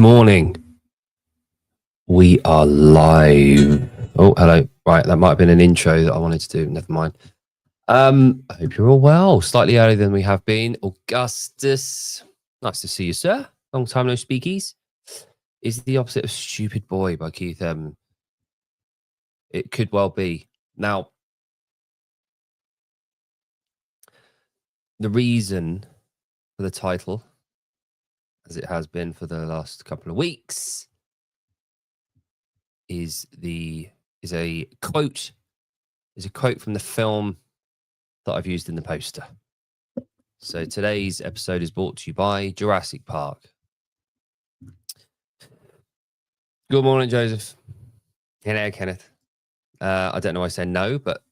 morning. We are live. Oh, hello. Right, that might have been an intro that I wanted to do. Never mind. I hope you're all well. Slightly earlier than we have been. Augustus, nice to see you, sir. Long time no speakies. Is the opposite of Stupid Boy by Keith Evan. It could well be. Now, the reason for the title, as it has been for the last couple of weeks, is a quote from the film that I've used in the poster. So today's episode is brought to you by Jurassic Park. Good morning, Joseph. Hello, Kenneth. I don't know why I said no, but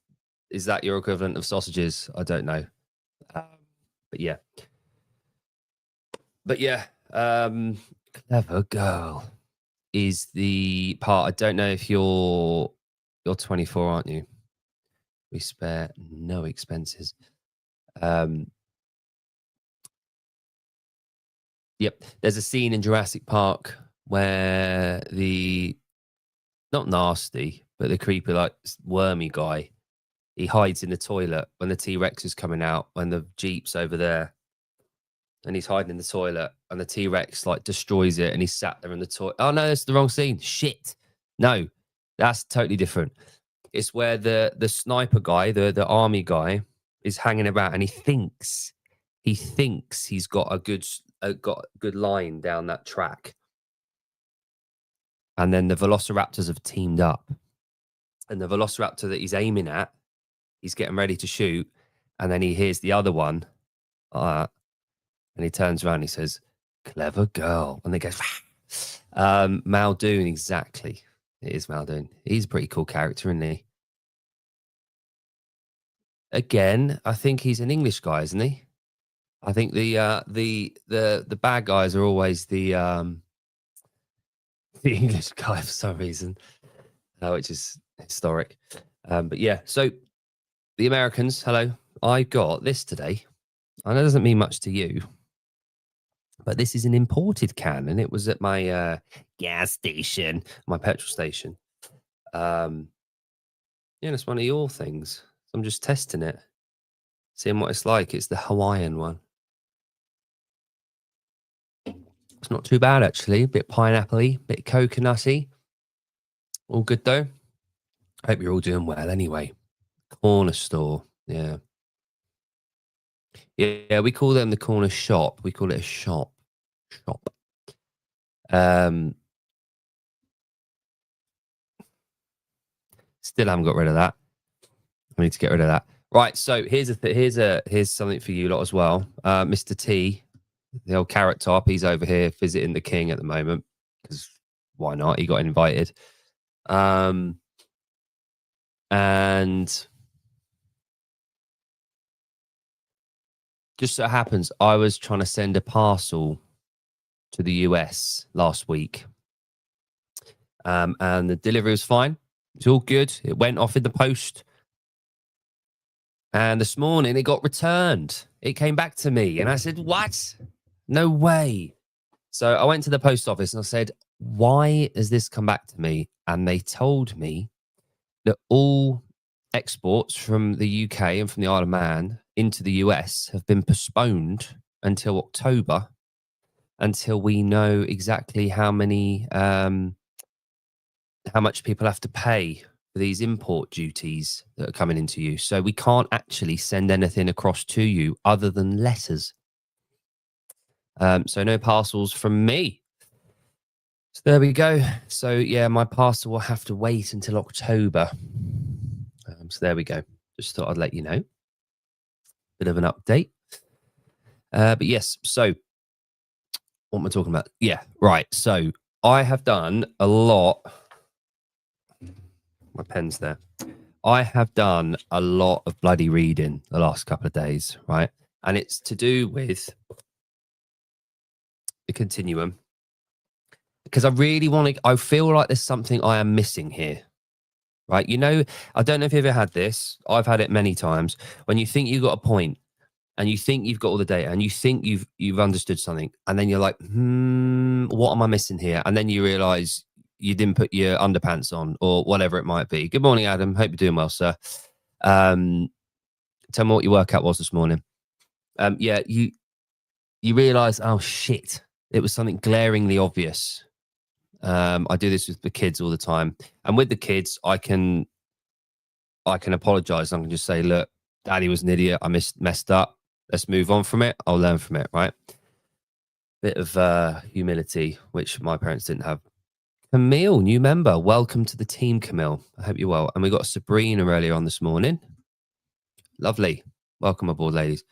is that your equivalent of sausages? I don't know. But yeah. Clever Girl is the part. I don't know if you're 24, aren't you? We spare no expenses. Yep. There's a scene in Jurassic Park where not nasty, but the creepy, like wormy guy, he hides in the toilet when the T-Rex is coming out, when the Jeep's over there, and he's hiding in the toilet, and the T-Rex like destroys it, and he's sat there in the toilet. Oh no, that's the wrong scene. Shit. No, that's totally different. It's where the sniper guy, the army guy, is hanging about, and he thinks he's got a good line down that track. And then the velociraptors have teamed up. And the velociraptor that he's aiming at, he's getting ready to shoot. And then he hears the other one. And he turns around and he says, "Clever girl." And they go, Muldoon, exactly. It is Muldoon. He's a pretty cool character, isn't he? Again, I think he's an English guy, isn't he? I think the bad guys are always the English guy for some reason, which is historic. But yeah, so the Americans, hello. I got this today. I know it doesn't mean much to you, but this is an imported can, and it was at my gas station, my petrol station. Yeah, it's one of your things. So I'm just testing it, seeing what it's like. It's the Hawaiian one. It's not too bad, actually. A bit pineapple-y, bit coconutty. All good, though. Hope you're all doing well anyway. Corner store, yeah. Yeah, we call them the corner shop. We call it a shop. Still haven't got rid of that. I need to get rid of that. Right, so here's something for you lot as well. Mr. T, the old Carrot Top, he's over here visiting the king at the moment, because why not? He got invited. And just so happens, I was trying to send a parcel to the US last week. And the delivery was fine. It's all good. It went off in the post. And this morning it got returned. It came back to me. And I said, what? No way. So I went to the post office and I said, why has this come back to me? And they told me that all exports from the UK and from the Isle of Man into the US have been postponed until October, until we know exactly how much people have to pay for these import duties that are coming into you. So we can't actually send anything across to you other than letters. So no parcels from me. So there we go. So yeah, my parcel will have to wait until October. So there we go. Just thought I'd let you know. Bit of an update. But yes, so what am I talking about? Yeah, right. So I have done a lot. My pen's there. I have done a lot of bloody reading the last couple of days, right? And it's to do with the continuum. Because I really want to, I feel like there's something I am missing here, right? You know, I don't know if you've ever had this. I've had it many times. When you think you've got a point and you think you've got all the data, and you think you've understood something, and then you're like, what am I missing here? And then you realize you didn't put your underpants on, or whatever it might be. Good morning, Adam. Hope you're doing well, sir. Tell me what your workout was this morning. Yeah, you realize, oh shit, it was something glaringly obvious. I do this with the kids all the time, and with the kids, I can apologize. I can just say, look, Daddy was an idiot. I messed up. Let's move on from it. I'll learn from it, right? Bit of humility, which my parents didn't have. Camille, new member. Welcome to the team, Camille. I hope you're well. And we got Sabrina earlier on this morning. Lovely. Welcome aboard, ladies.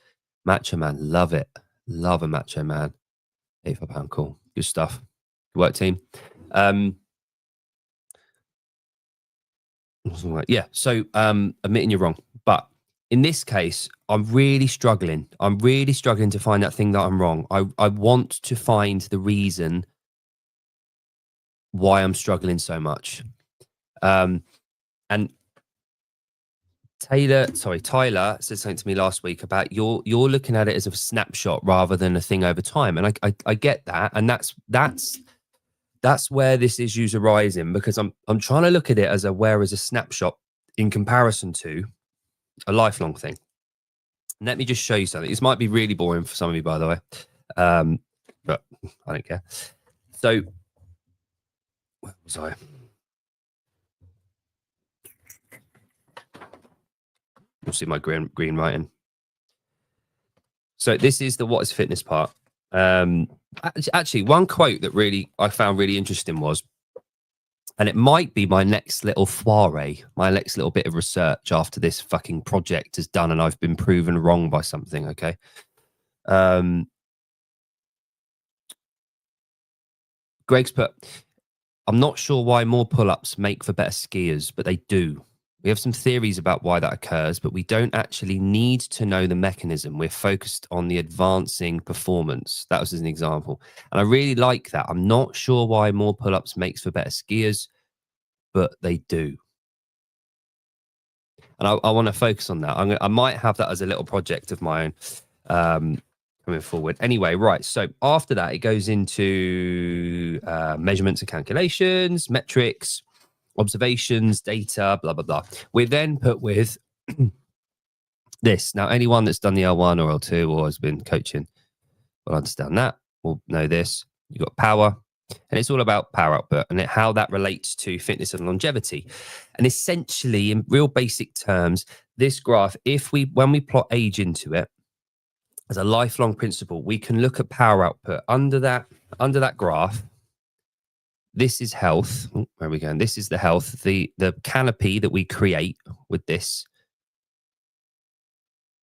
Macho Man. Love it. Love a macho man. £85. Cool. Good stuff. Good work, team. Yeah. So admitting you're wrong. But in this case, I'm really struggling. To find that thing that I'm wrong. I want to find the reason why I'm struggling so much. And Tyler said something to me last week about you're looking at it as a snapshot rather than a thing over time. And I get that. And that's where this issue's arising, because I'm trying to look at it as a snapshot in comparison to a lifelong thing. Let me just show you something. This might be really boring for some of you, by the way, but I don't care. So, where was I? You'll see my green writing. So this is the what is fitness part. Actually, one quote that I found really interesting was, and it might be my next little foray, my next little bit of research after this fucking project is done and I've been proven wrong by something, okay? Greg's put, I'm not sure why more pull-ups make for better skiers, but they do. We have some theories about why that occurs, but we don't actually need to know the mechanism. We're focused on the advancing performance. That was an example. And I really like that. I'm not sure why more pull-ups makes for better skiers, but they do. And I want to focus on that. I might have that as a little project of my own coming forward. Anyway, right. So after that, it goes into measurements and calculations, metrics, observations, data, blah, blah, blah. We're then put with this. Now, anyone that's done the L1 or L2 or has been coaching will understand that. Will know this. You've got power, and it's all about power output and how that relates to fitness and longevity. And essentially, in real basic terms, this graph, when we plot age into it as a lifelong principle, we can look at power output under that graph. This is health. Oh, where are we going? This is the health. The canopy that we create with this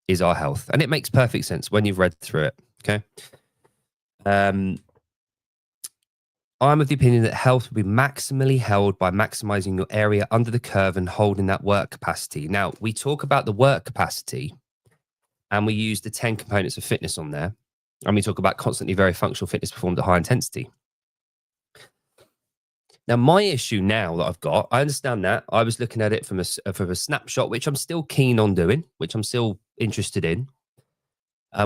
is our health. And it makes perfect sense when you've read through it. Okay. I'm of the opinion that health will be maximally held by maximizing your area under the curve and holding that work capacity. Now, we talk about the work capacity and we use the 10 components of fitness on there. And we talk about constantly very functional fitness performed at high intensity. Now, my issue now that I've got, I understand that. I was looking at it from a snapshot, which I'm still keen on doing, which I'm still interested in,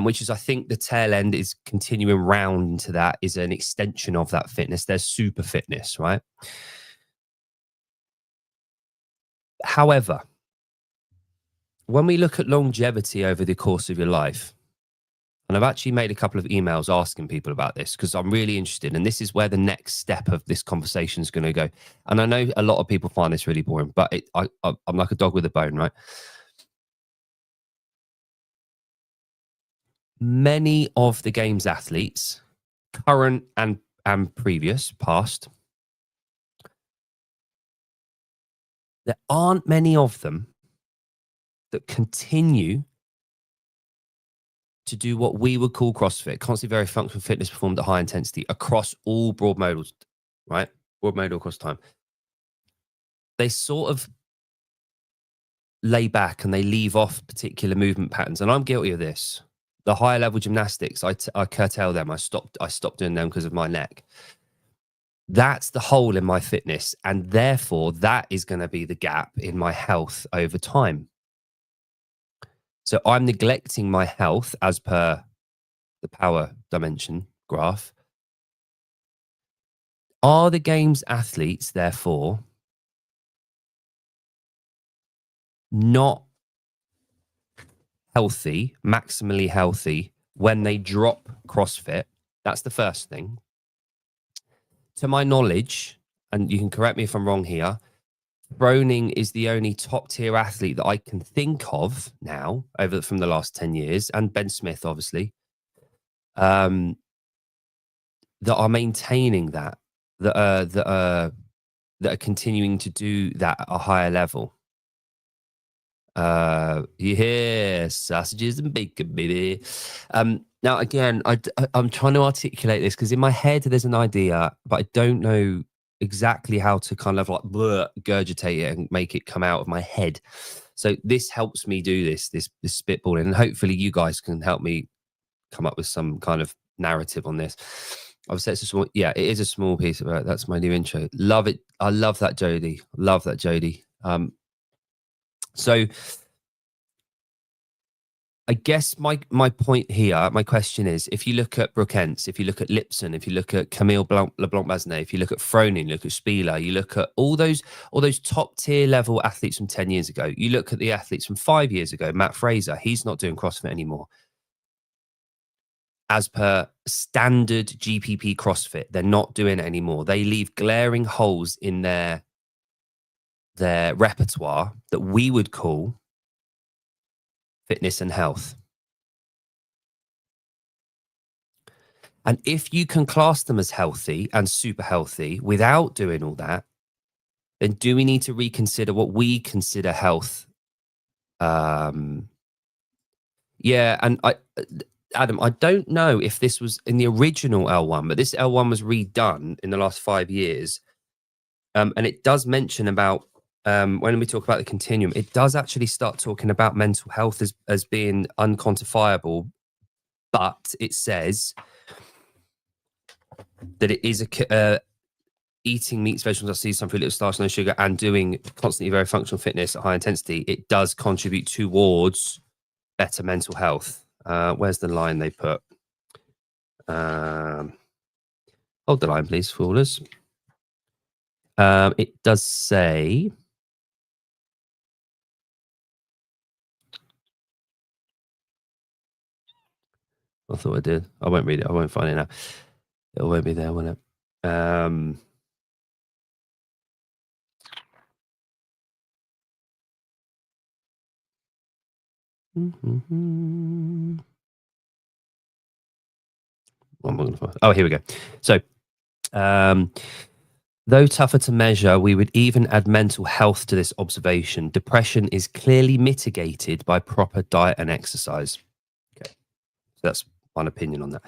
which is, I think, the tail end is continuing round into that is an extension of that fitness. There's super fitness, right? However, when we look at longevity over the course of your life, and I've actually made a couple of emails asking people about this because I'm really interested. And this is where the next step of this conversation is going to go. And I know a lot of people find this really boring, but I'm like a dog with a bone, right? Many of the games athletes, current and previous, past, there aren't many of them that continue to do what we would call CrossFit, constantly very functional fitness performed at high intensity across all broad modals, right? Broad modal across time. They sort of lay back and they leave off particular movement patterns. And I'm guilty of this. The higher level gymnastics, I curtail them. I stopped doing them because of my neck. That's the hole in my fitness. And therefore, that is going to be the gap in my health over time. So I'm neglecting my health as per the power dimension graph. Are the games athletes, therefore, not healthy, maximally healthy, when they drop CrossFit? That's the first thing. To my knowledge, and you can correct me if I'm wrong here, Froning is the only top tier athlete that I can think of now from the last 10 years, and Ben Smith, obviously, that are maintaining that are continuing to do that at a higher level. Yeah, sausages and bacon, baby. Now, again, I'm trying to articulate this because in my head there's an idea, but I don't know exactly how to kind of like gurgitate it and make it come out of my head. So this helps me do this spitballing, and hopefully you guys can help me come up with some kind of narrative on this. Obviously, it's a small, yeah, it is a small piece of it. That's my new intro. Love it. I love that, Jody. Love that, Jody. So I guess my point here, my question is, if you look at Brooke Ence, if you look at Lipson, if you look at Camille LeBlanc-Basnet, if you look at Froning, look at Spieler, you look at all those top tier level athletes from 10 years ago. You look at the athletes from 5 years ago, Matt Fraser, he's not doing CrossFit anymore. As per standard GPP CrossFit, they're not doing it anymore. They leave glaring holes in their repertoire that we would call fitness and health. And if you can class them as healthy and super healthy without doing all that, then do we need to reconsider what we consider health? Yeah, and Adam, I don't know if this was in the original L1, but this L1 was redone in the last 5 years. And it does mention about, when we talk about the continuum, it does actually start talking about mental health as being unquantifiable, but it says that it is eating meats, vegetables, seeds, some fruit, little starch, no sugar, and doing constantly very functional fitness at high intensity, it does contribute towards better mental health. Where's the line they put? Hold the line, please, foolers. It does say, I thought I did. I won't read it. I won't find it now. It won't be there, will it? What am I going to find? Oh, here we go. So, though tougher to measure, we would even add mental health to this observation. Depression is clearly mitigated by proper diet and exercise. Okay, so that's one opinion on that.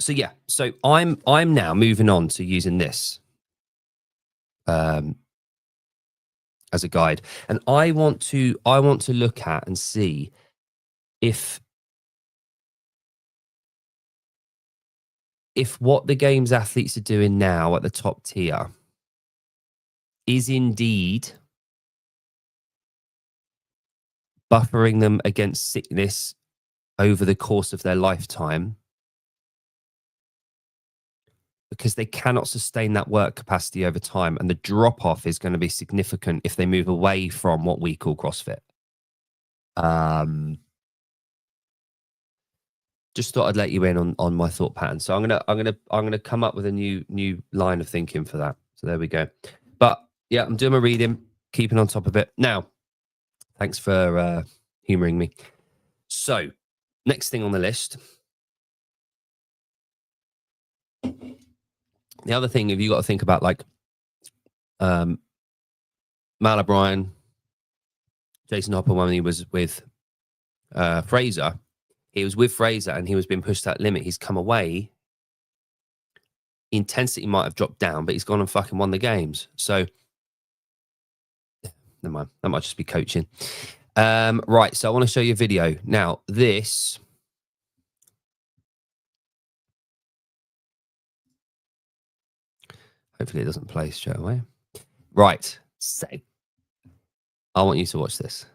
So yeah, so I'm now moving on to using this as a guide, and I want to look at and see if what the games athletes are doing now at the top tier is indeed buffering them against sickness over the course of their lifetime, because they cannot sustain that work capacity over time, and the drop off is going to be significant if they move away from what we call CrossFit. Just thought I'd let you in on my thought pattern. So I'm gonna come up with a new line of thinking for that. So there we go. But yeah, I'm doing my reading, keeping on top of it. Now, thanks for humoring me. So next thing on the list. The other thing, if you got to think about, like, Mal O'Brien, Jason Hopper, when he was with Fraser, he was with Fraser and he was being pushed to that limit. He's come away. Intensity might have dropped down, but he's gone and fucking won the games. So never mind. That might just be coaching. Right. So I want to show you a video. Now, this. Hopefully it doesn't play straight away. Right. So I want you to watch this.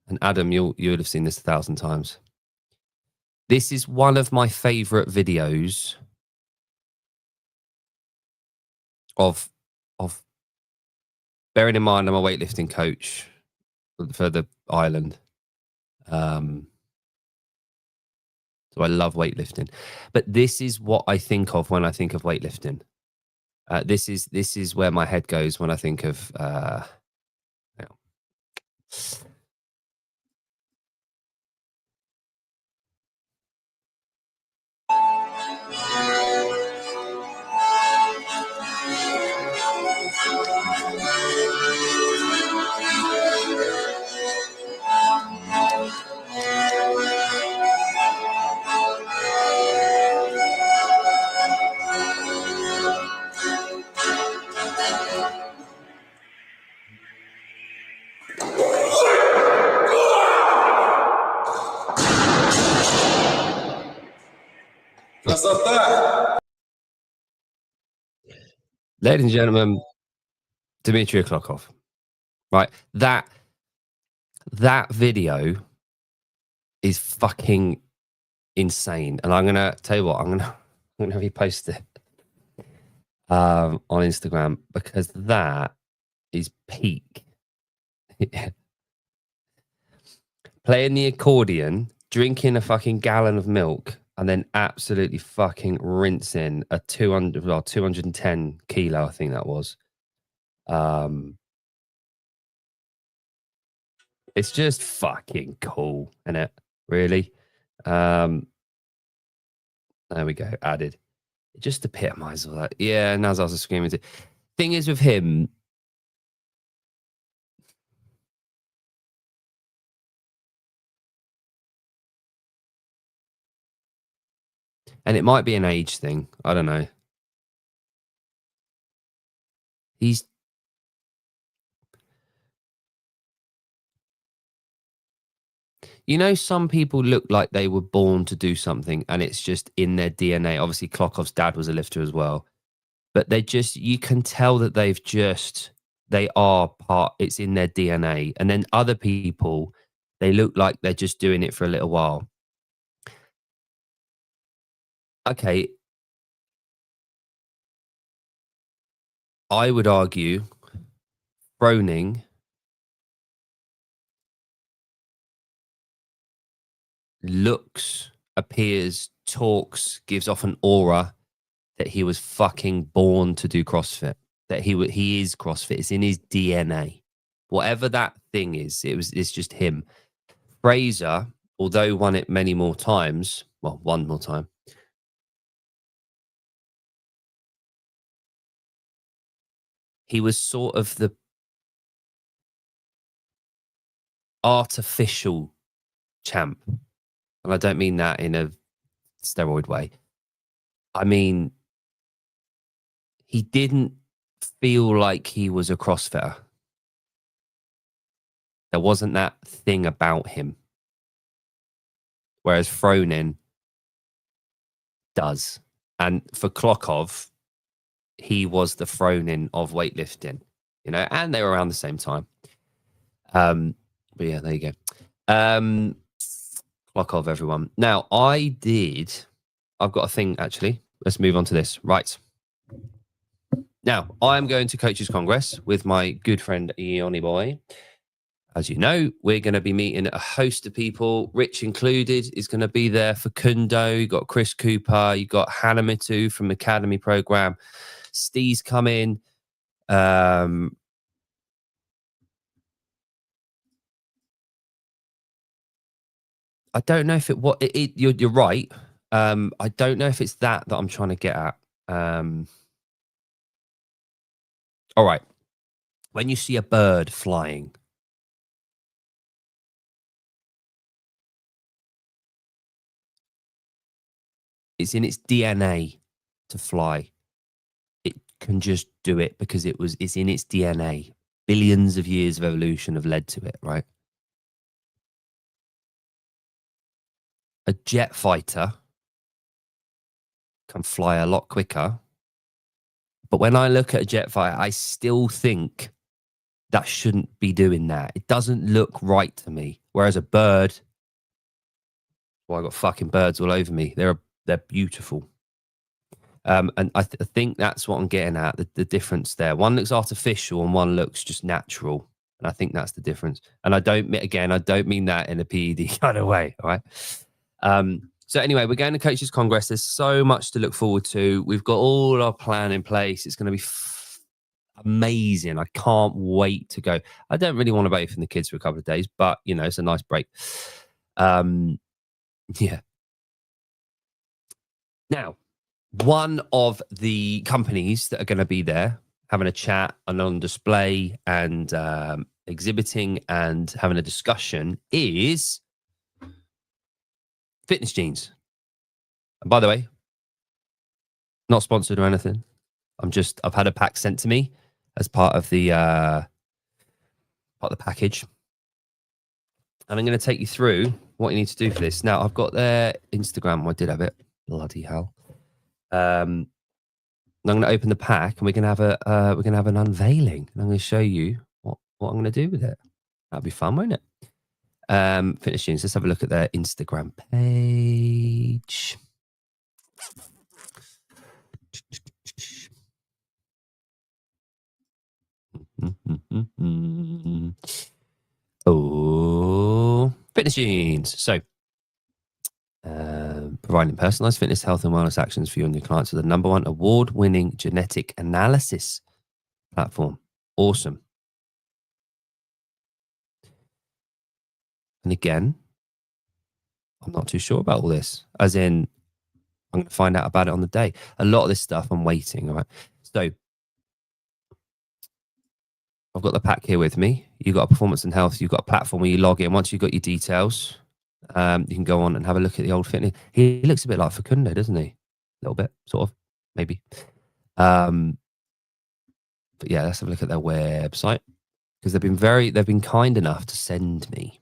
And Adam, you would have seen this 1,000 times. This is one of my favorite videos of bearing in mind I'm a weightlifting coach for the island. So I love weightlifting, but this is what I think of when I think of weightlifting. This is where my head goes when I think of ladies and gentlemen, Dmitry Klokov. Right, that video is fucking insane, and I'm gonna tell you what, I'm gonna repost it on Instagram, because that is peak. Playing the accordion, drinking a fucking gallon of milk, and then absolutely fucking rinsing a 210 kilo, I think that was. It's just fucking cool, isn't it? Really? There we go. Added. It just epitomizes all that. Yeah, Nazar's a screaming. Thing is with him, and it might be an age thing. I don't know. He's some people look like they were born to do something and it's just in their DNA. Obviously, Klokov's dad was a lifter as well, but you can tell that they are part, it's in their DNA. And then other people, they look like they're just doing it for a little while. Okay. I would argue Froning looks, appears, talks, gives off an aura that he was fucking born to do CrossFit. That he is CrossFit. It's in his DNA. Whatever that thing is, it's just him. Fraser, although won it many more times, well, one more time, he was sort of the artificial champ. And I don't mean that in a steroid way. I mean, he didn't feel like he was a CrossFitter. There wasn't that thing about him. Whereas Fronin does. And for Klokov, he was the Fronin of weightlifting, and they were around the same time. But yeah, there you go. Klokov, everyone. Now, I've got a thing, actually. Let's move on to this. Right. Now, I'm going to Coaches Congress with my good friend, Ioni Boy. As you know, we're going to be meeting a host of people. Rich included is going to be there for Kundo. You got Chris Cooper. You got Hannah Mitu from Academy Program. Steve's coming. I don't know if you're right. I don't know if it's that I'm trying to get at. All right. When you see a bird flying, it's in its DNA to fly. It can just do it because it's in its DNA. Billions of years of evolution have led to it, right? A jet fighter can fly a lot quicker. But when I look at a jet fighter, I still think that shouldn't be doing that. It doesn't look right to me. Whereas a bird, well, I got fucking birds all over me. They're beautiful. And I think that's what I'm getting at, the difference there. One looks artificial and one looks just natural. And I think that's the difference. And I don't mean that in a PED kind of way. All right. So anyway, we're going to Coaches Congress. There's so much to look forward to. We've got all our plan in place. It's going to be amazing. I can't wait to go. I don't really want to wait for the kids for a couple of days, but you know, it's a nice break. Yeah. Now, one of the companies that are going to be there having a chat and on display and exhibiting and having a discussion is Fitness Jeans. And by the way, not sponsored or anything. I've had a pack sent to me as part of the package. And I'm going to take you through what you need to do for this. Now, I've got their Instagram. I did have it. Bloody hell. I'm going to open the pack and we're going to have an unveiling. And I'm going to show you what I'm going to do with it. That'll be fun, won't it? Fitness Jeans. Let's have a look at their Instagram page. Oh, Fitness Jeans. So, providing personalized fitness, health, and wellness actions for you and your clients with the #1 award-winning genetic analysis platform. Awesome. And again, I'm not too sure about all this. As in, I'm going to find out about it on the day. A lot of this stuff, I'm waiting. All right. So, I've got the pack here with me. You've got a performance and health. You've got a platform where you log in. Once you've got your details, you can go on and have a look at the old fitness. He looks a bit like Facundo, doesn't he? A little bit, sort of, maybe. But yeah, let's have a look at their website because they've been kind enough to send me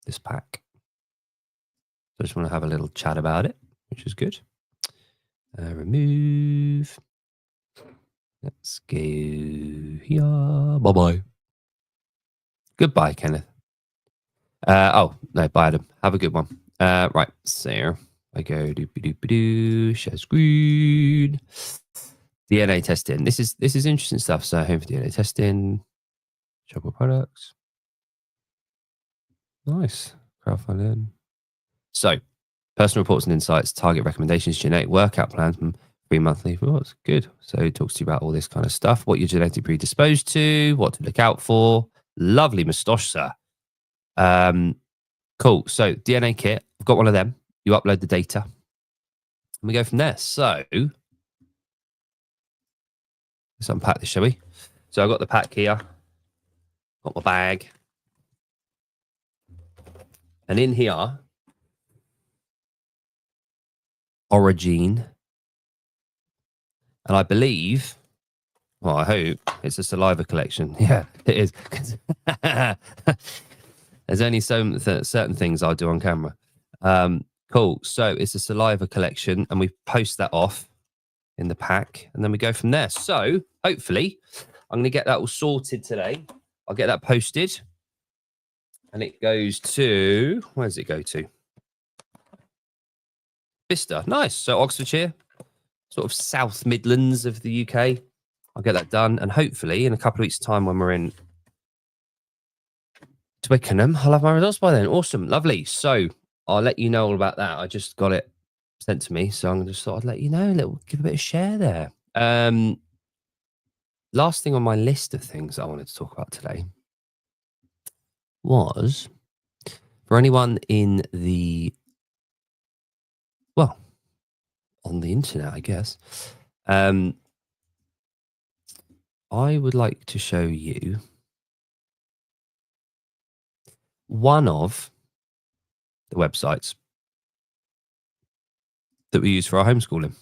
this pack. So I just want to have a little chat about it, which is good. Remove. Let's go here. Bye-bye. Goodbye, Kenneth. Oh, no, bye, Adam. Have a good one. Right, so I go doopy-doopy-doo, share screen. DNA testing. This is interesting stuff. So home for DNA testing. Shopper products. Nice. Crowdfunding. So, personal reports and insights, target recommendations, genetic workout plans, and free monthly reports. Good. So it talks to you about all this kind of stuff, what you're genetically predisposed to, what to look out for. Lovely moustache, sir. Cool. So DNA kit, I've got one of them. You upload the data and we go from there. So let's unpack this, shall we? So I've got the pack here, got my bag. And in here, Origin. And I believe, well, I hope it's a saliva collection. Yeah, it is. There's only certain things I'll do on camera. Cool. So it's a saliva collection and we post that off in the pack and then we go from there. So hopefully I'm going to get that all sorted today. I'll get that posted and it goes to, where does it go to? Bicester. Nice. So Oxfordshire, sort of South Midlands of the UK. I'll get that done. And hopefully in a couple of weeks' time when we're in Twickenham, I'll have my results by then. Awesome. Lovely. So I'll let you know all about that. I just got it sent to me. So I'm just thought I'd let you know, give a bit of share there. Last thing on my list of things I wanted to talk about today was for anyone in the, well, on the internet, I guess. I would like to show you one of the websites that we use for our homeschooling.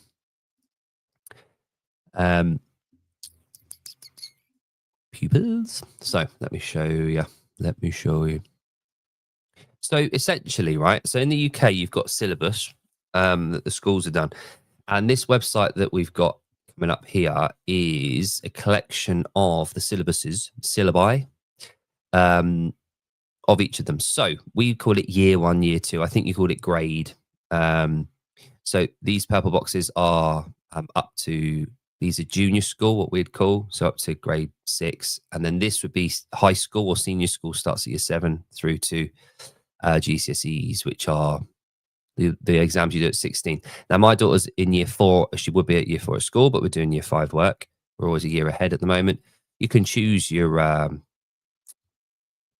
Pupils. So let me show you. So essentially, right? So in the UK, you've got syllabus that the schools have done. And this website that we've got coming up here is a collection of the syllabi of each of them. So we call it year 1, year 2. I think you called it grade. So these purple boxes are up to, these are junior school, what we'd call, so up to grade 6. And then this would be high school or senior school, starts at year 7 through to GCSEs, which are the exams you do at 16. Now, my daughter's in year 4. She would be at year 4 at school, but we're doing year 5 work. We're always a year ahead at the moment. You can choose your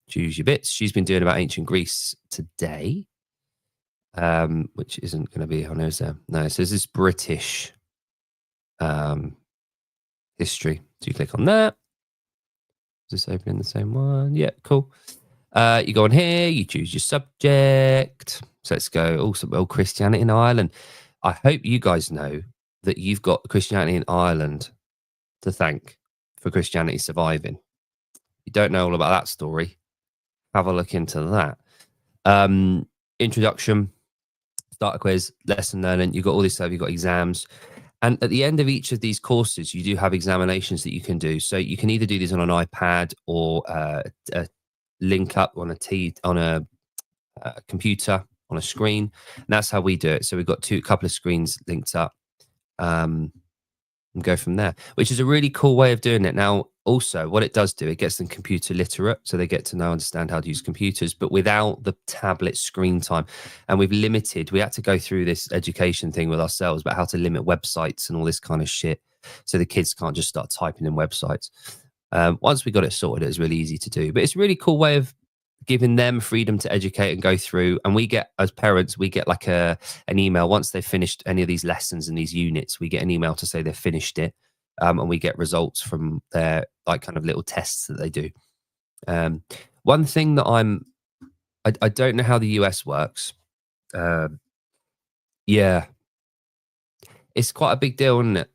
bits. She's been doing about ancient Greece today, which isn't going to be on hers there. No, so this is British history. So you click on that. Is this opening the same one? Yeah, cool. You go on here, you choose your subject. So let's go also Christianity in Ireland. I hope you guys know that you've got Christianity in Ireland to thank for Christianity surviving. You don't know all about that story, have a look into that. Introduction, starter quiz, lesson learning. You've got all this stuff, you've got exams. And at the end of each of these courses, you do have examinations that you can do. So you can either do these on an iPad or a link up on a computer, on a screen. And that's how we do it. So we've got a couple of screens linked up. And go from there, which is a really cool way of doing it. Now, also, what it does do, it gets them computer literate, so they get to understand how to use computers, but without the tablet screen time. And we had to go through this education thing with ourselves about how to limit websites and all this kind of shit, so the kids can't just start typing in websites. Once we got it sorted, it was really easy to do. But it's a really cool way of giving them freedom to educate and go through. And we get, as parents, we get like an email once they've finished any of these lessons and these units. We get an email to say they've finished it, and we get results from their like kind of little tests that they do. One thing that I don't know how the US works. Yeah, it's quite a big deal, isn't it,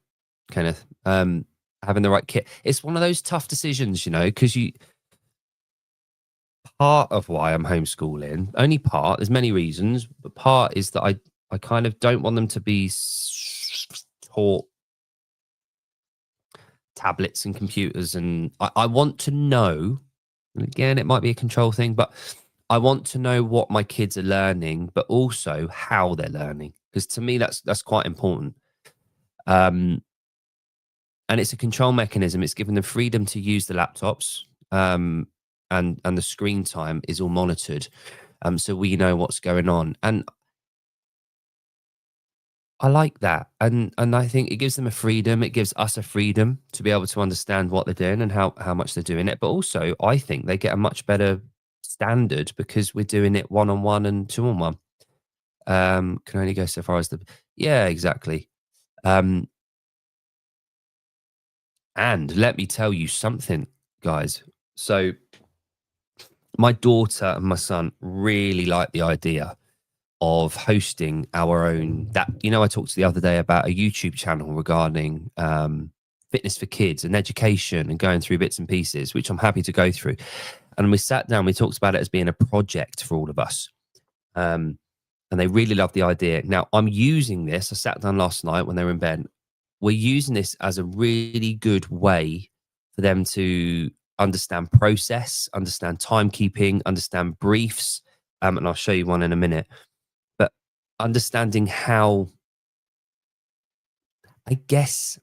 Kenneth? Having the right kit. It's one of those tough decisions, because part of why I'm homeschooling, only part, there's many reasons, but part is that I kind of don't want them to be taught tablets and computers. And I want to know, and again, it might be a control thing, but I want to know what my kids are learning, but also how they're learning. Because to me, that's quite important. And it's a control mechanism. It's giving them freedom to use the laptops. And the screen time is all monitored, so we know what's going on. And I like that, and I think it gives them a freedom. It gives us a freedom to be able to understand what they're doing and how much they're doing it. But also, I think they get a much better standard because we're doing it 1-on-1 and 2-on-1. Can only go so far as yeah, exactly. And let me tell you something, guys. So my daughter and my son really like the idea of hosting our own, I talked the other day about a YouTube channel regarding fitness for kids and education and going through bits and pieces, which I'm happy to go through. And we sat down, we talked about it as being a project for all of us. And they really love the idea. Now, I'm using this. I sat down last night when they were in bed. We're using this as a really good way for them to understand process, understand timekeeping, understand briefs. And I'll show you one in a minute. But understanding how, I guess,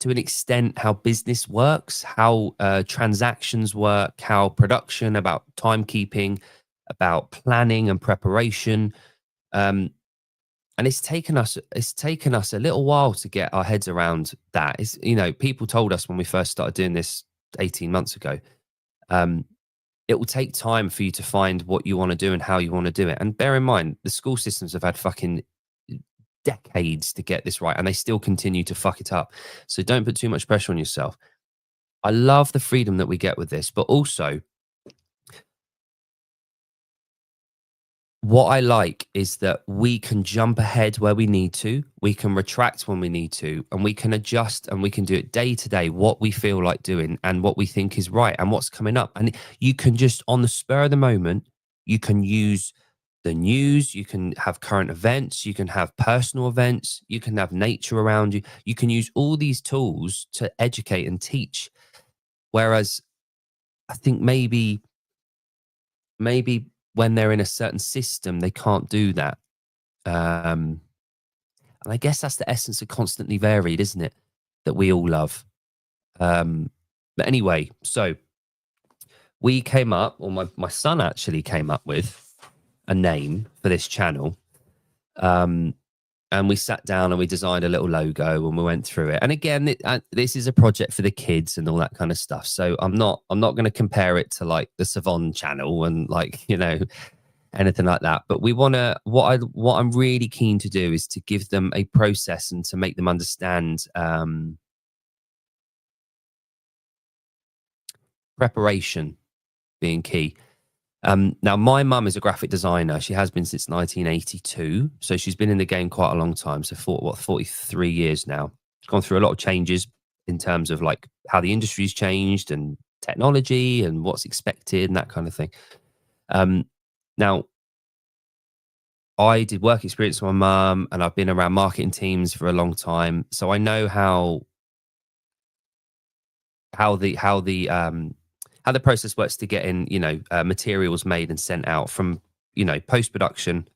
to an extent, how business works, how transactions work, how production, about timekeeping, about planning and preparation. And it's taken us a little while to get our heads around that. It's, people told us when we first started doing this 18 months ago, it will take time for you to find what you want to do and how you want to do it. And bear in mind, the school systems have had fucking decades to get this right, and they still continue to fuck it up. So don't put too much pressure on yourself. I love the freedom that we get with this, but also what I like is that we can jump ahead where we need to, we can retract when we need to, and we can adjust, and we can do it day to day, what we feel like doing and what we think is right and what's coming up. And you can just, on the spur of the moment, you can use the news, you can have current events, you can have personal events, you can have nature around you. You can use all these tools to educate and teach. Whereas I think maybe when they're in a certain system, they can't do that. Um, and I guess that's the essence of constantly varied, isn't it? That we all love. Um, but anyway, so we came up, or my son actually came up with a name for this channel. And we sat down and we designed a little logo and we went through it. And again, this is a project for the kids and all that kind of stuff. So I'm not going to compare it to like the Savon channel and like, anything like that. But we want to, what I'm really keen to do is to give them a process and to make them understand preparation being key. Now, my mum is a graphic designer. She has been since 1982. So she's been in the game quite a long time. So 43 years now. She's gone through a lot of changes in terms of like how the industry's changed and technology and what's expected and that kind of thing. Now, I did work experience with my mum and I've been around marketing teams for a long time. So I know how the process works to get in, materials made and sent out from, pre-production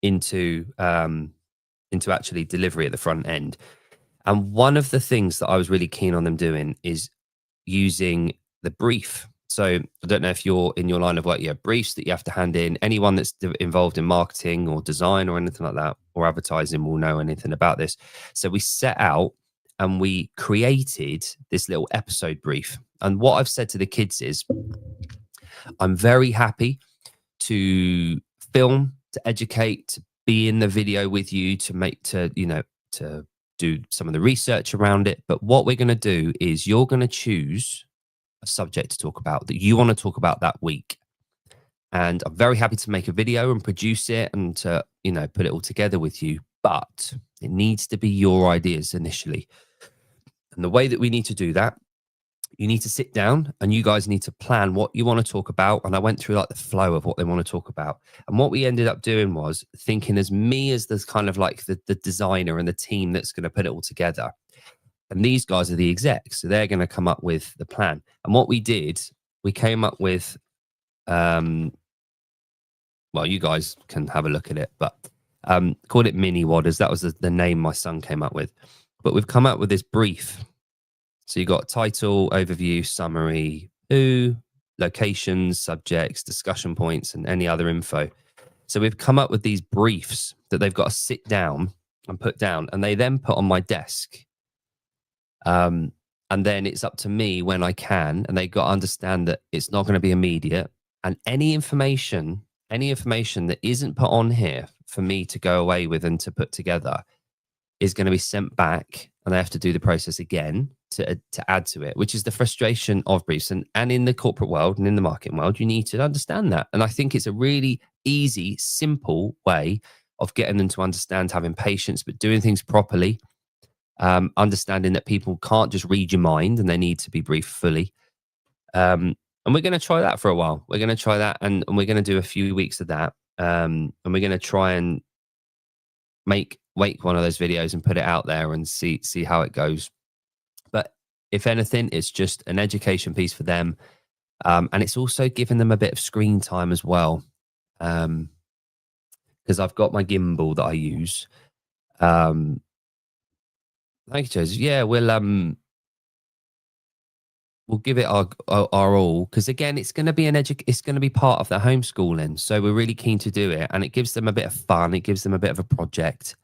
into actually delivery at the front end. And one of the things that I was really keen on them doing is using the brief. So I don't know if you're in your line of work, you have briefs that you have to hand in. Anyone that's involved in marketing or design or anything like that, or advertising will know anything about this. So we set out and we created this little episode brief. And what I've said to the kids is, I'm very happy to film, to educate, to be in the video with you, to do some of the research around it. But what we're going to do is you're going to choose a subject to talk about that you want to talk about that week. And I'm very happy to make a video and produce it and to, put it all together with you. But it needs to be your ideas initially. And the way that we need to do that, you need to sit down and you guys need to plan what you want to talk about. And I went through like the flow of what they want to talk about. And what we ended up doing was thinking as me as this kind of like the designer and the team that's going to put it all together. And these guys are the execs. So they're going to come up with the plan. And what we did, we came up with, well, you guys can have a look at it, but called it Mini Wadders. That was the name my son came up with. But we've come up with this brief. So you've got title, overview, summary, who, locations, subjects, discussion points, and any other info. So we've come up with these briefs that they've got to sit down and put down, and they then put on my desk. And then it's up to me when I can, and they got to understand that it's not going to be immediate. And any information that isn't put on here for me to go away with and to put together is going to be sent back, and they have to do the process again to add to it, which is the frustration of briefs. And in the corporate world and in the marketing world, you need to understand that. And I think it's a really easy, simple way of getting them to understand, having patience, but doing things properly, understanding that people can't just read your mind and they need to be briefed fully. And we're going to try that for a while. We're going to try that, and we're going to do a few weeks of that. And we're going to try and make one of those videos and put it out there and see how it goes. But if anything, it's just an education piece for them. And it's also giving them a bit of screen time as well. Because I've got my gimbal that I use. Thank you, Joseph. Yeah, we'll give it our all, because again, it's going to be it's going to be part of their homeschooling. So we're really keen to do it, and it gives them a bit of fun. It gives them a bit of a project.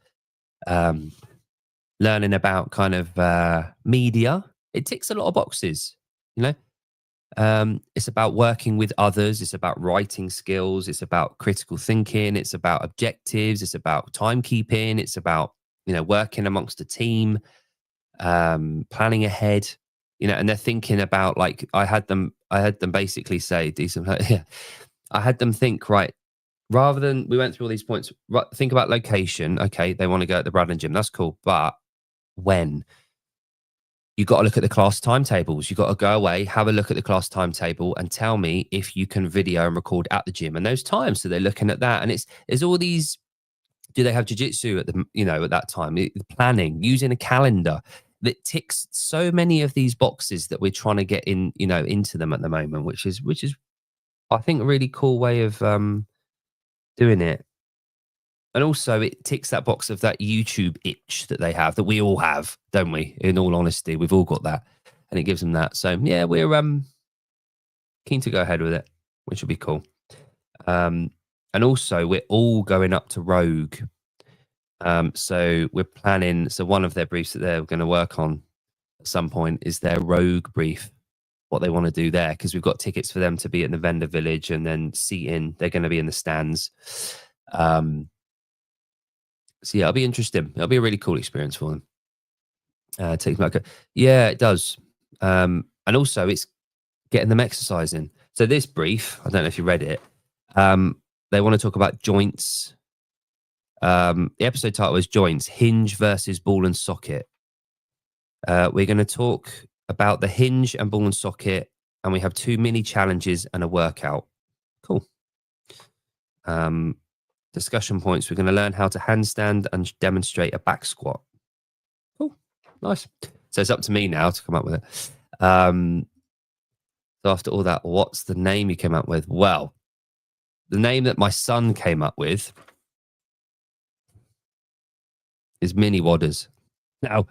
Learning about kind of media. It ticks a lot of boxes, it's about working with others. It's about writing skills. It's about critical thinking. It's about objectives. It's about timekeeping. It's about, working amongst a team, planning ahead, and they're thinking about, like, I had them basically say, I had them think, right, rather than, we went through all these points, think about location. Okay, they want to go at the Bradland gym. That's cool. But when? You got to look at the class timetables. You got to go away, have a look at the class timetable, and tell me if you can video and record at the gym and those times. So they're looking at that, and there's all these. Do they have jiu-jitsu at the at that time? Planning, using a calendar. that ticks so many of these boxes that we're trying to get in, into them at the moment, which is I think a really cool way of doing it. And also it ticks that box of that YouTube itch that they have, that we all have, don't we? In all honesty, we've all got that. And it gives them that. So yeah, we're keen to go ahead with it, which will be cool. And also we're all going up to Rogue. So we're planning, so one of their briefs that they're going to work on at some point is their Rogue brief, what they want to do there, because we've got tickets for them to be at the vendor village and then seating. They're going to be in the stands. So yeah, it'll be interesting. It'll be a really cool experience for them. Yeah, it does. And also it's getting them exercising. So this brief, I don't know if you read it. They want to talk about joints. The episode title is Joints, Hinge versus Ball and Socket. We're going to talk about the hinge and ball and socket, and we have 2 mini challenges and a workout. Cool. Discussion points. We're going to learn how to handstand and demonstrate a back squat. Cool. Nice. So it's up to me now to come up with it. So after all that, what's the name you came up with? Well, the name that my son came up with is Mini Wadders. Now,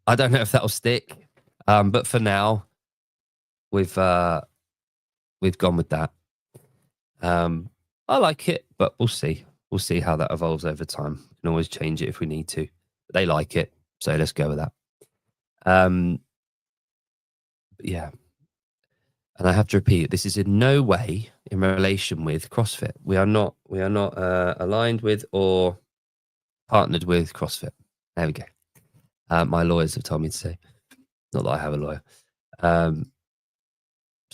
I don't know if that'll stick, but for now, we've gone with that. I like it, but we'll see. We'll see how that evolves over time. We can always change it if we need to. But they like it, so let's go with that. Yeah. And I have to repeat, this is in no way in relation with CrossFit. We are not aligned with or partnered with CrossFit. There we go. My lawyers have told me to say. Not that I have a lawyer. So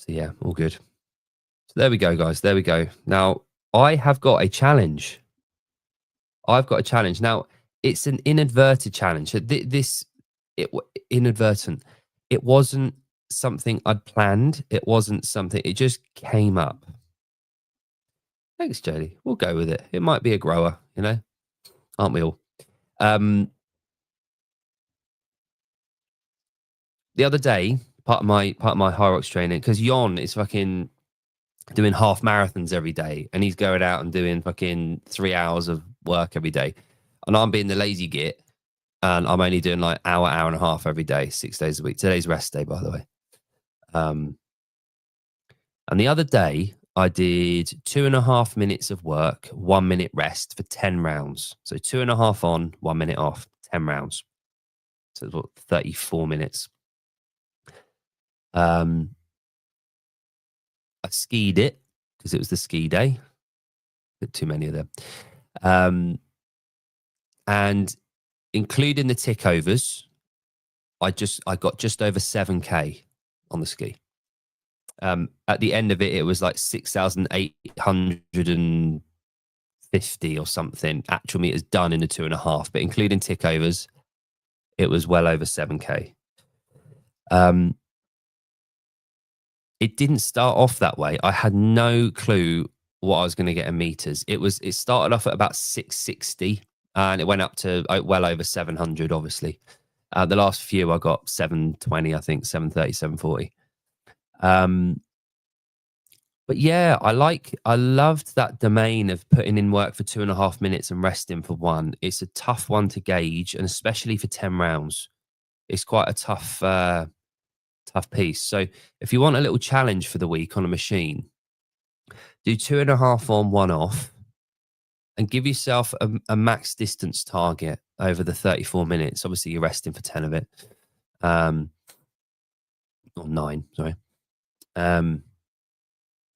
yeah, all good. So there we go, guys. There we go. Now, I have got a challenge. I've got a challenge. Now, it's an inadvertent challenge. Inadvertent. It wasn't something I'd planned. It wasn't something, it just came up. Thanks, Jodie. We'll go with it. It might be a grower, aren't we all? The other day, part of my High Rocks training, because Yon is fucking doing half marathons every day, and he's going out and doing fucking 3 hours of work every day, and I'm being the lazy git, and I'm only doing like hour and a half every day, 6 days a week. Today's rest day, by the way. And the other day I did 2.5 minutes of work, 1 minute rest for 10 rounds. So 2.5 on, 1 minute off, 10 rounds. So it's what, 34 minutes. I skied it because it was the ski day. Too many of them. And including the tick overs, I got just over 7K on the ski. At the end of it, it was like 6,850 or something actual meters done in the 2.5, but including tick overs, it was well over 7K. It didn't start off that way. I had no clue what I was going to get in meters. It started off at about 660 and it went up to well over 700, obviously. The last few I got 720, I think, 730, 740. But yeah, I loved that domain of putting in work for 2.5 minutes and resting for 1. It's a tough one to gauge, and especially for 10 rounds. It's quite a tough piece. So if you want a little challenge for the week on a machine, do 2.5 on, 1 off, and give yourself a max distance target over the 34 minutes. Obviously, you're resting for 10 of it. Or 9, sorry.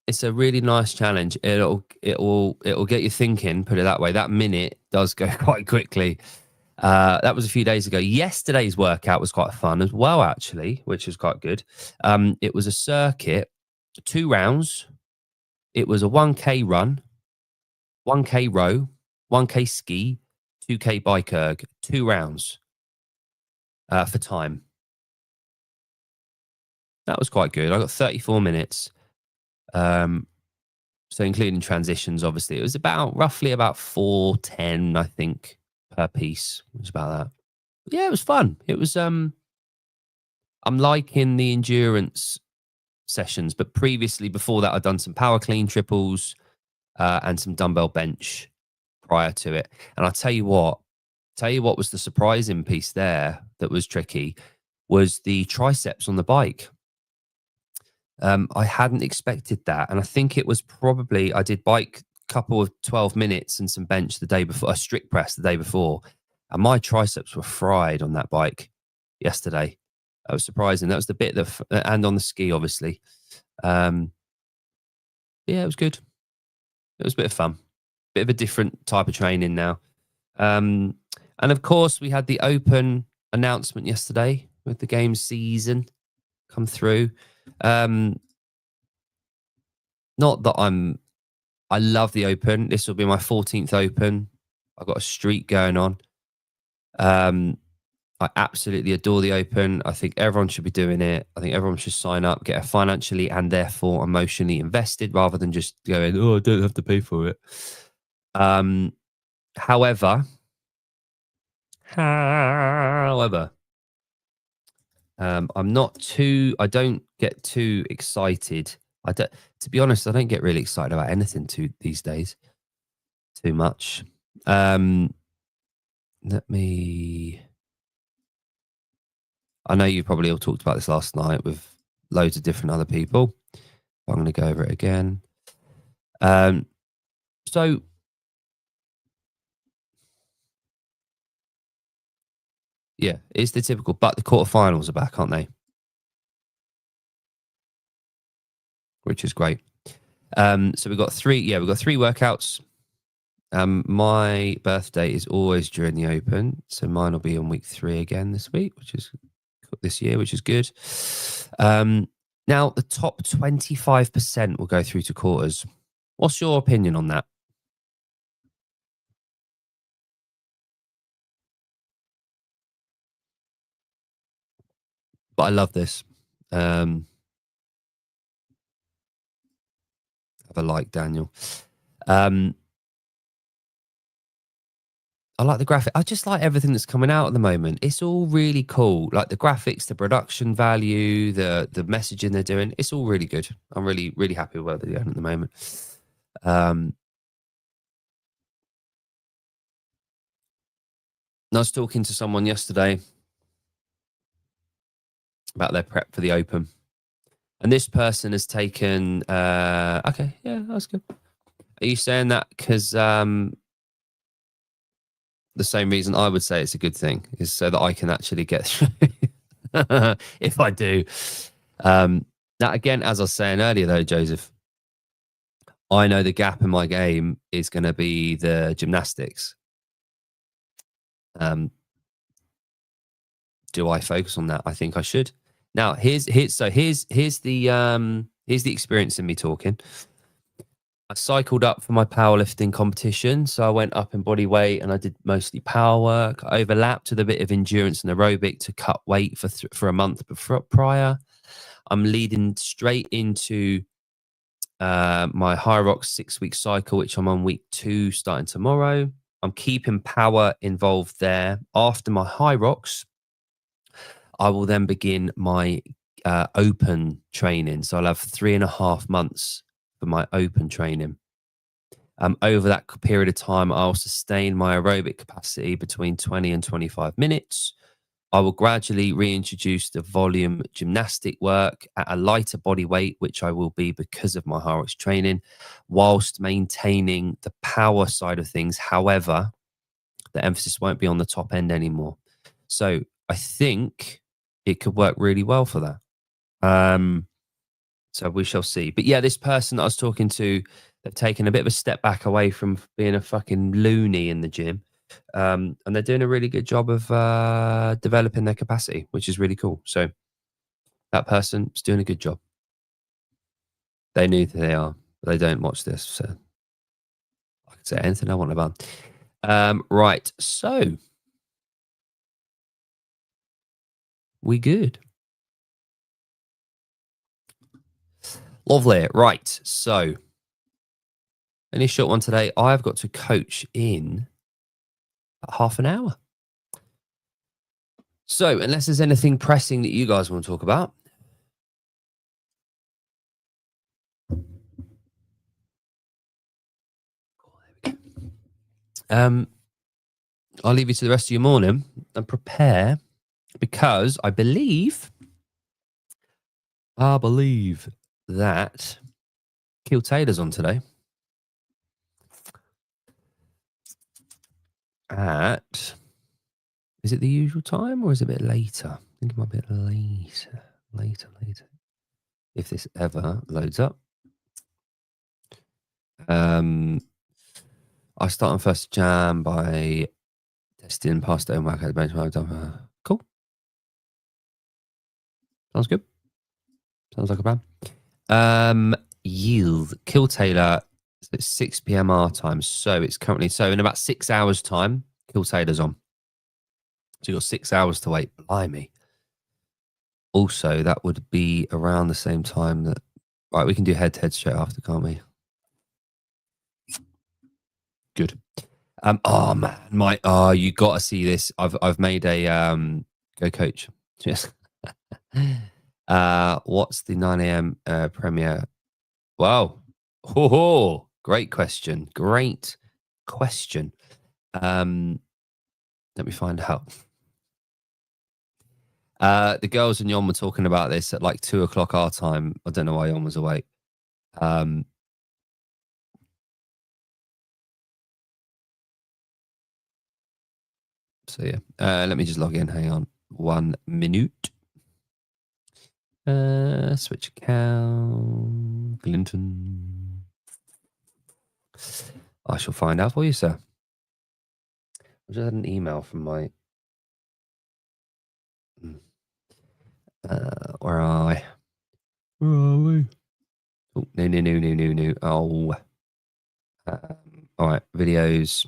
It's a really nice challenge. It'll get you thinking, put it that way. That minute does go quite quickly. That was a few days ago. Yesterday's workout was quite fun as well, actually, which was quite good. It was a circuit, 2 rounds. It was a 1K run, 1K row, 1K ski, 2K bike erg, 2 rounds for time. That was quite good. I got 34 minutes. So including transitions, obviously, it was roughly about 4:10, I think, per piece. It was about that. Yeah, it was fun. It was. I'm liking the endurance sessions, but previously, before that, I'd done some power clean triples and some dumbbell bench prior to it. And I'll tell you what was the surprising piece there that was tricky was the triceps on the bike. I hadn't expected that, and I think it was probably I did bike couple of 12 minutes and some bench the day before, a strict press the day before, and my triceps were fried on that bike yesterday. That was surprising. That was the bit that, and on the ski, obviously. Um, yeah, it was good. It was a bit of fun, bit of a different type of training now. Um, and of course, we had the Open announcement yesterday with the game season come through. Um, not that I love the Open. This will be my 14th Open. I've got a streak going on. Um, I absolutely adore the Open. I think everyone should be doing it. I think everyone should sign up, get financially and therefore emotionally invested rather than just going, oh, I don't have to pay for it. Um, however, however, I'm not too, I don't get too excited. I don't, to be honest, I don't get really excited about anything these days too much. Let me, I know you probably all talked about this last night with loads of different other people. I'm going to go over it again. So yeah, it's the typical, but the quarterfinals are back, aren't they? Which is great. So we've got three workouts. My birthday is always during the Open, so mine will be on week 3 again this week, this year, which is good. Now the top 25% will go through to quarters. What's your opinion on that? But I love this. Have a like, Daniel. I like the graphic. I just like everything that's coming out at the moment. It's all really cool. Like the graphics, the production value, the messaging they're doing. It's all really good. I'm really, really happy with what they're doing at the moment. I was talking to someone yesterday about their prep for the Open. And this person has taken, okay, yeah, that's good. Are you saying that because the same reason I would say it's a good thing is so that I can actually get through if I do. Now, again, as I was saying earlier, though, Joseph, I know the gap in my game is going to be the gymnastics. Do I focus on that? I think I should. Now, here's the experience in me talking. I cycled up for my powerlifting competition. So I went up in body weight and I did mostly power work. I overlapped with a bit of endurance and aerobic to cut weight for a month prior. I'm leading straight into my High Rocks 6-week cycle, which I'm on week 2 starting tomorrow. I'm keeping power involved there. After my High Rocks, I will then begin my open training. So I'll have 3.5 months for my open training. Over that period of time, I'll sustain my aerobic capacity between 20 and 25 minutes. I will gradually reintroduce the volume gymnastic work at a lighter body weight, which I will be because of my High Rocks training, whilst maintaining the power side of things. However, the emphasis won't be on the top end anymore. So I think it could work really well for that. So we shall see. But yeah, this person that I was talking to, they've taken a bit of a step back away from being a fucking loony in the gym. And they're doing a really good job of developing their capacity, which is really cool. So that person is doing a good job. They knew who they are, but they don't watch this. So I can say anything I want about. Right. So we good. Lovely. Right. So only short one today. I've got to coach in half an hour. So, unless there's anything pressing that you guys want to talk about. I'll leave you to the rest of your morning and prepare, because I believe that Kiel Taylor's on today at, is it the usual time or is it a bit later? I think it might be a bit later. If this ever loads up. I start on 1st Jan by testing past and work out the benchmark. Cool. Sounds good. Sounds like a plan. Yield. Kiel Taylor at 6 p.m. our time. So it's currently, so in about 6 hours' time, Kiel Taylor's on. So you've got 6 hours to wait. Blimey. Also, that would be around the same time that, right, we can do head-to-head straight after, can't we? Good. Oh man, you got to see this. I've made a go coach. Yes. What's the 9 a.m. premiere? Wow. Oh, great question. Let me find out. The girls and Yon were talking about this at like 2 o'clock our time. I don't know why Yon was awake. So yeah, let me just log in. Hang on 1 minute. Switch account. Clinton. I shall find out for you, sir. I just had an email from my. Where are I? Where are we? Oh, no. Oh. All right, videos.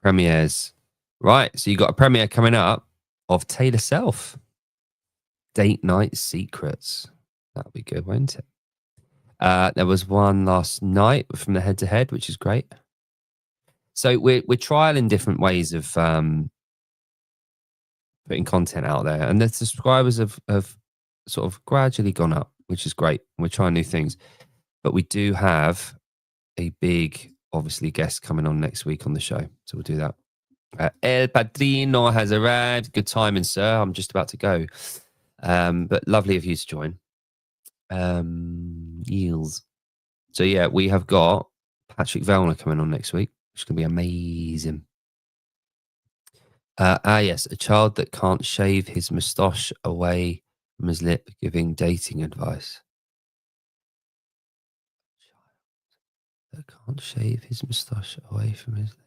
Premieres. Right, so you got a premiere coming up of Taylor Self. Date Night Secrets. That'll be good, won't it? There was one last night from the head-to-head, which is great. So we're trialing different ways of putting content out there, and the subscribers have sort of gradually gone up, which is great. We're trying new things, but we do have a big, obviously, guest coming on next week on the show, so we'll do that. El Padrino has arrived. Good timing, sir. I'm just about to go, but lovely of you to join. Yields. So yeah, we have got Patrick Vellner coming on next week, which is going to be amazing. Yes, a child that can't shave his moustache away from his lip, giving dating advice. That can't shave his moustache away from his lip.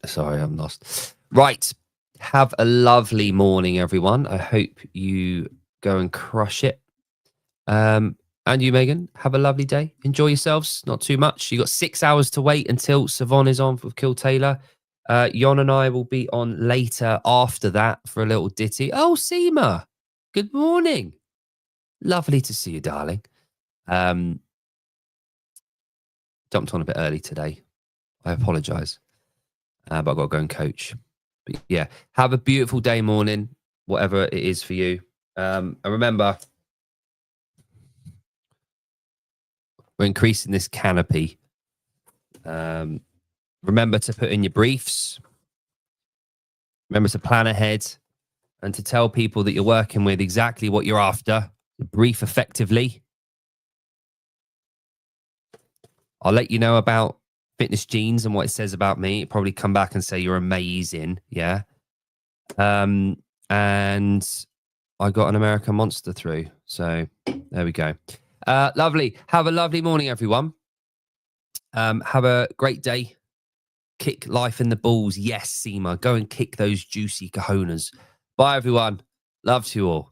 Sorry, I'm lost. Right. Have a lovely morning, everyone. I hope you go and crush it. And you, Megan, have a lovely day. Enjoy yourselves. Not too much. You got 6 hours to wait until Savon is on with Kiel Taylor. Yon and I will be on later after that for a little ditty. Oh, Seema, good morning. Lovely to see you, darling. Jumped on a bit early today. I apologise. But I've got to go and coach. But yeah, have a beautiful day, morning, whatever it is for you. And remember, we're increasing this canopy. Remember to put in your briefs. Remember to plan ahead and to tell people that you're working with exactly what you're after. Brief effectively. I'll let you know about Fitness Jeans and what it says about me. It'll probably come back and say you're amazing. Yeah. And I got an American Monster through. So there we go. Lovely. Have a lovely morning, everyone. Have a great day. Kick life in the balls. Yes, Seema. Go and kick those juicy cojones. Bye, everyone. Love to you all.